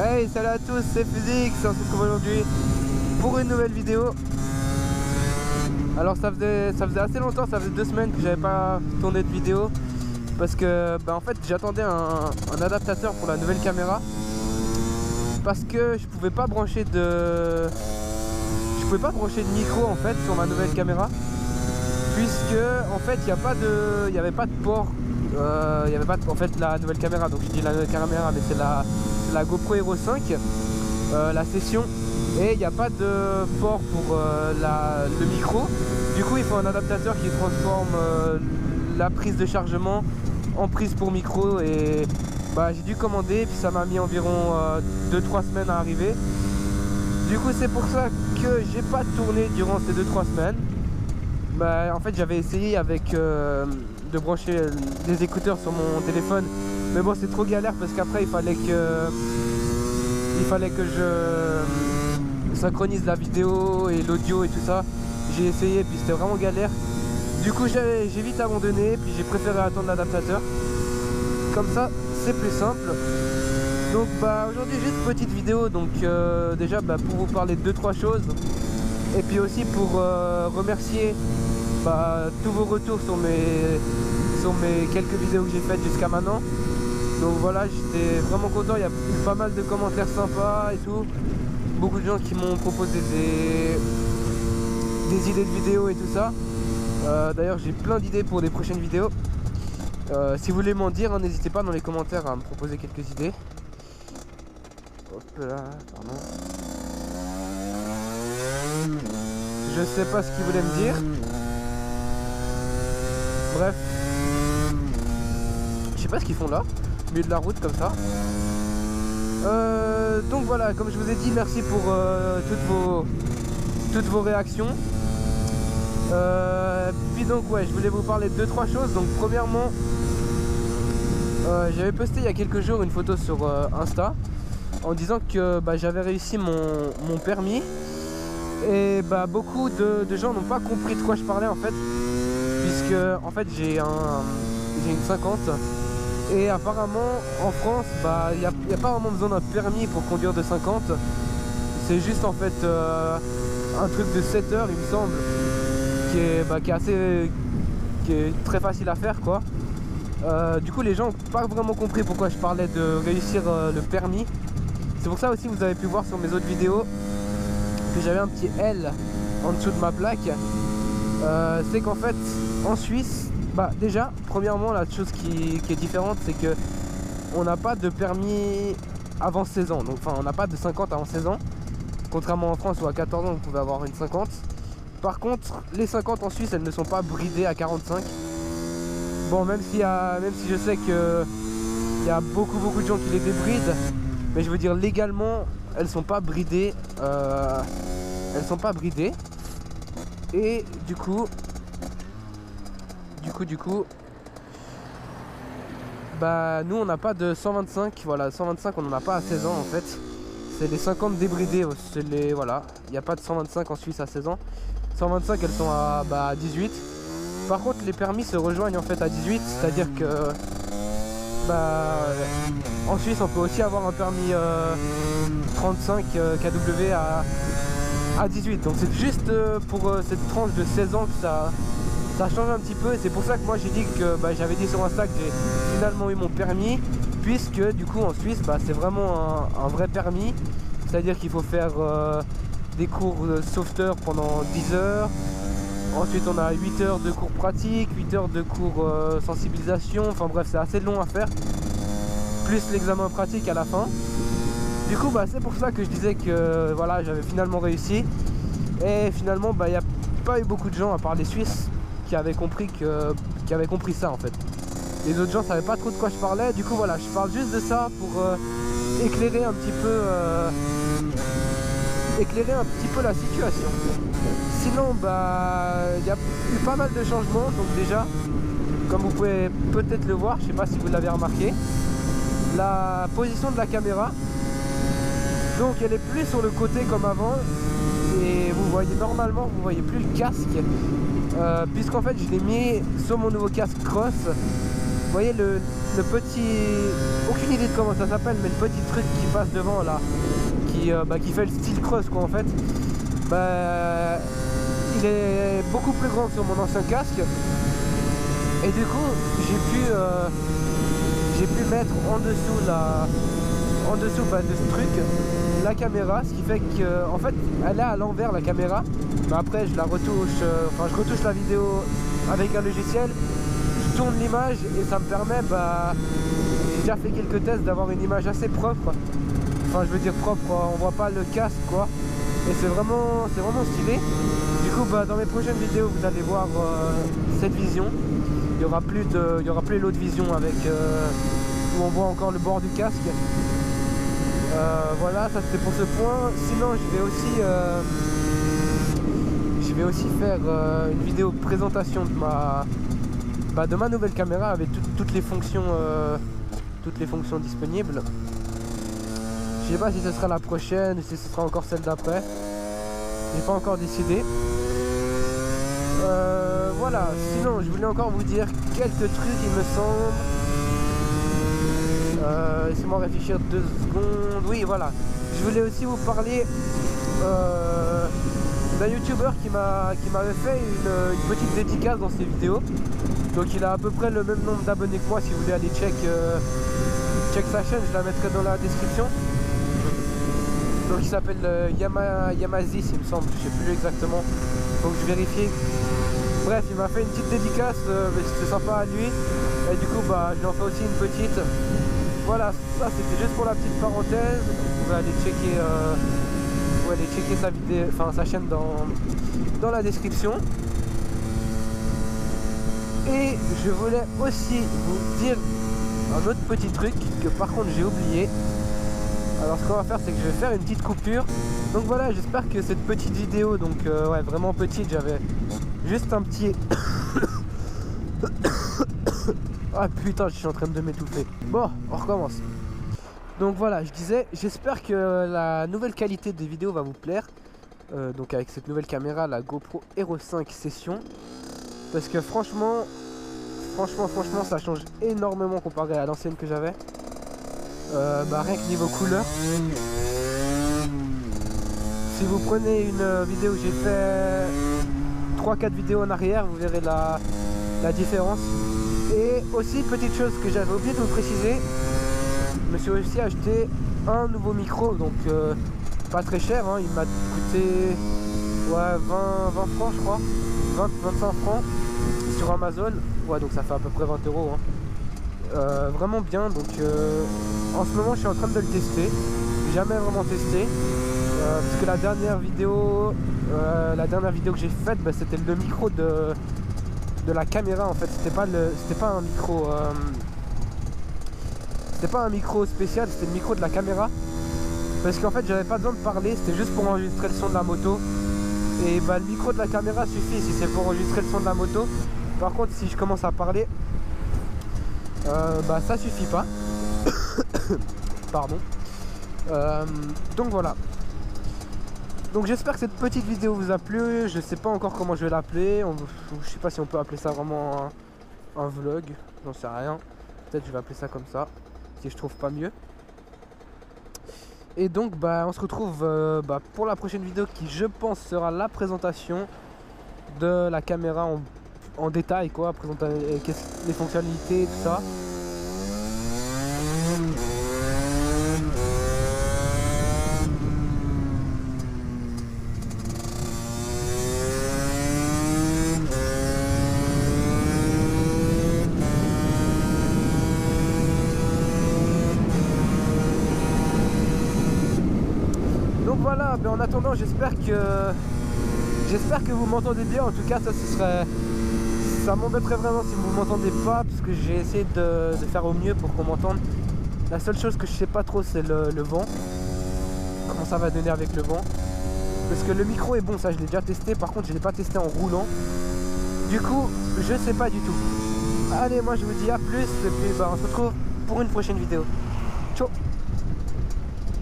Hey, salut à tous, c'est Physique, on se retrouve aujourd'hui pour une nouvelle vidéo. Alors ça faisait assez longtemps, ça faisait 2 semaines que j'avais pas tourné de vidéo parce que en fait j'attendais un adaptateur pour la nouvelle caméra parce que je pouvais pas brancher de micro en fait sur ma nouvelle caméra, puisque en fait il n'y avait pas de port, il y avait pas en fait la nouvelle caméra, donc je dis la nouvelle caméra mais c'est la GoPro Hero 5, la session, et il n'y a pas de port pour le micro. Du coup il faut un adaptateur qui transforme la prise de chargement en prise pour micro, et j'ai dû commander, puis ça m'a mis environ 2-3 semaines à arriver. Du coup c'est pour ça que j'ai pas tourné durant ces 2-3 semaines. En fait j'avais essayé avec de brancher des écouteurs sur mon téléphone, mais bon c'est trop galère parce qu'après il fallait que je synchronise la vidéo et l'audio et tout ça. J'ai essayé puis c'était vraiment galère. Du coup j'ai vite abandonné, puis j'ai préféré attendre l'adaptateur. Comme ça c'est plus simple. Donc aujourd'hui juste une petite vidéo, donc déjà pour vous parler de 2-3 choses, et puis aussi pour remercier tous vos retours sur mes quelques vidéos que j'ai faites jusqu'à maintenant. Donc voilà, j'étais vraiment content, il y a eu pas mal de commentaires sympas et tout, beaucoup de gens qui m'ont proposé des idées de vidéos et tout ça. D'ailleurs j'ai plein d'idées pour des prochaines vidéos. Si vous voulez m'en dire, n'hésitez pas dans les commentaires à me proposer quelques idées. Hop là, pardon. Je sais pas ce qu'il voulait me dire. Bref. Je sais pas ce qu'ils font là, au milieu de la route comme ça. Donc voilà, comme je vous ai dit, merci pour toutes vos réactions. Puis donc ouais, je voulais vous parler de 2-3 choses. Donc premièrement, j'avais posté il y a quelques jours une photo sur Insta en disant que j'avais réussi mon permis, et beaucoup de gens n'ont pas compris de quoi je parlais en fait, puisque en fait j'ai une 50, et apparemment en France il n'y a pas vraiment besoin d'un permis pour conduire de 50. C'est juste en fait un truc de 7 heures il me semble, qui est très facile à faire quoi. Du coup les gens n'ont pas vraiment compris pourquoi je parlais de réussir le permis. C'est pour ça aussi vous avez pu voir sur mes autres vidéos que j'avais un petit L en dessous de ma plaque. C'est qu'en fait en Suisse, déjà premièrement la chose qui est différente, c'est que on n'a pas de permis avant 16 ans. Donc on n'a pas de 50 avant 16 ans, contrairement en France où à 14 ans vous pouvez avoir une 50. Par contre les 50 en Suisse, elles ne sont pas bridées à 45. Bon, même si je sais que il y a beaucoup de gens qui les débrident, mais je veux dire légalement elles sont pas bridées. Et du coup nous on n'a pas de 125. Voilà, 125 on n'en a pas à 16 ans en fait. C'est les 50 débridés, voilà, il n'y a pas de 125 en Suisse à 16 ans. 125 elles sont à 18. Par contre les permis se rejoignent en fait à 18, c'est-à-dire que en Suisse on peut aussi avoir un permis 35 kW à 18. Donc c'est juste pour cette tranche de 16 ans que ça change un petit peu, et c'est pour ça que moi j'ai dit que j'avais dit sur Insta que j'ai finalement eu mon permis, puisque du coup en Suisse c'est vraiment un vrai permis, c'est-à-dire qu'il faut faire des cours de sauveteur pendant 10 heures. Ensuite on a 8 heures de cours pratiques, 8 heures de cours sensibilisation, enfin bref c'est assez long à faire, plus l'examen pratique à la fin. Du coup c'est pour ça que je disais que voilà, j'avais finalement réussi, et finalement il n'y a pas eu beaucoup de gens à part les Suisses qui avaient compris ça en fait. Les autres gens savaient pas trop de quoi je parlais. Du coup voilà, je parle juste de ça pour éclairer un petit peu la situation. Sinon il y a eu pas mal de changements. Donc déjà, comme vous pouvez peut-être le voir, je sais pas si vous l'avez remarqué, la position de la caméra, donc elle est plus sur le côté comme avant, et vous voyez normalement, vous voyez plus le casque, puisqu'en fait je l'ai mis sur mon nouveau casque Cross. voyez le petit, aucune idée de comment ça s'appelle, mais le petit truc qui passe devant là, qui fait le style cross quoi en fait, bah, il est beaucoup plus grand que sur mon ancien casque. Et du coup j'ai pu mettre en dessous bah, de ce truc la caméra, ce qui fait que en fait elle est à l'envers la caméra, mais après je la retouche, je retouche la vidéo avec un logiciel, je tourne l'image et ça me permet, bah, j'ai déjà fait quelques tests d'avoir une image assez propre, enfin je veux dire propre, on voit pas le casque quoi, et c'est vraiment stylé. Du coup bah, dans mes prochaines vidéos vous allez voir cette vision. Il y aura plus l'autre vision avec où on voit encore le bord du casque. Voilà, ça c'était pour ce point. Sinon je vais aussi faire une vidéo présentation de ma nouvelle caméra avec toutes les fonctions disponibles. Je sais pas si ce sera la prochaine ou si ce sera encore celle d'après. J'ai pas encore décidé. Voilà, sinon je voulais encore vous dire quelques trucs il me semble. Laissez-moi réfléchir 2 secondes. Oui voilà, je voulais aussi vous parler d'un youtubeur qui m'avait fait une petite dédicace dans ses vidéos. Donc il a à peu près le même nombre d'abonnés que moi. Si vous voulez aller check sa chaîne, je la mettrai dans la description. Donc il s'appelle Yamazis il me semble, je sais plus exactement, faut que je vérifie. Bref, il m'a fait une petite dédicace, c'était sympa à lui. Et du coup bah je lui en fais aussi une petite. Voilà, ça c'était juste pour la petite parenthèse. Vous pouvez aller checker sa vidéo, enfin sa chaîne dans la description. Et je voulais aussi vous dire un autre petit truc que par contre j'ai oublié. Alors ce qu'on va faire, c'est que je vais faire une petite coupure. Donc voilà, j'espère que cette petite vidéo, donc ouais, vraiment petite, j'avais juste un petit... Ah putain, je suis en train de m'étouffer. Bon, on recommence. Donc voilà, je disais, j'espère que la nouvelle qualité des vidéos va vous plaire. Donc avec cette nouvelle caméra, la GoPro Hero 5 Session. Parce que franchement, ça change énormément comparé à l'ancienne que j'avais. Bah rien que niveau couleur. Si vous prenez une vidéo où j'ai fait 3-4 vidéos en arrière, vous verrez la différence. Et aussi petite chose que j'avais oublié de vous préciser, je me suis aussi acheté un nouveau micro, donc pas très cher, hein, il m'a coûté ouais, 20 francs je crois, 20-25 francs sur Amazon, ouais donc ça fait à peu près 20 €. Hein. Vraiment bien, donc en ce moment je suis en train de le tester, j'ai jamais vraiment testé, parce que la dernière vidéo que j'ai faite, bah, c'était le micro de la caméra en fait, c'était pas un micro spécial, c'était le micro de la caméra, parce qu'en fait j'avais pas besoin de parler, c'était juste pour enregistrer le son de la moto. Et bah le micro de la caméra suffit si c'est pour enregistrer le son de la moto. Par contre si je commence à parler, bah ça suffit pas. Pardon. Donc voilà. Donc j'espère que cette petite vidéo vous a plu. Je sais pas encore comment je vais l'appeler. Je sais pas si on peut appeler ça vraiment un vlog. J'en sais rien. Peut-être je vais appeler ça comme ça, si je trouve pas mieux. Et donc bah on se retrouve pour la prochaine vidéo qui je pense sera la présentation de la caméra en détail quoi, présenter les fonctionnalités, tout ça. Donc voilà, en attendant j'espère que vous m'entendez bien. En tout cas ça m'embêterait vraiment si vous m'entendez pas, parce que j'ai essayé de faire au mieux pour qu'on m'entende. La seule chose que je sais pas trop c'est le vent, comment ça va donner avec le vent, parce que le micro est bon, ça je l'ai déjà testé, par contre je l'ai pas testé en roulant, du coup je sais pas du tout. Allez, moi je vous dis à plus et puis on se retrouve pour une prochaine vidéo. Ciao.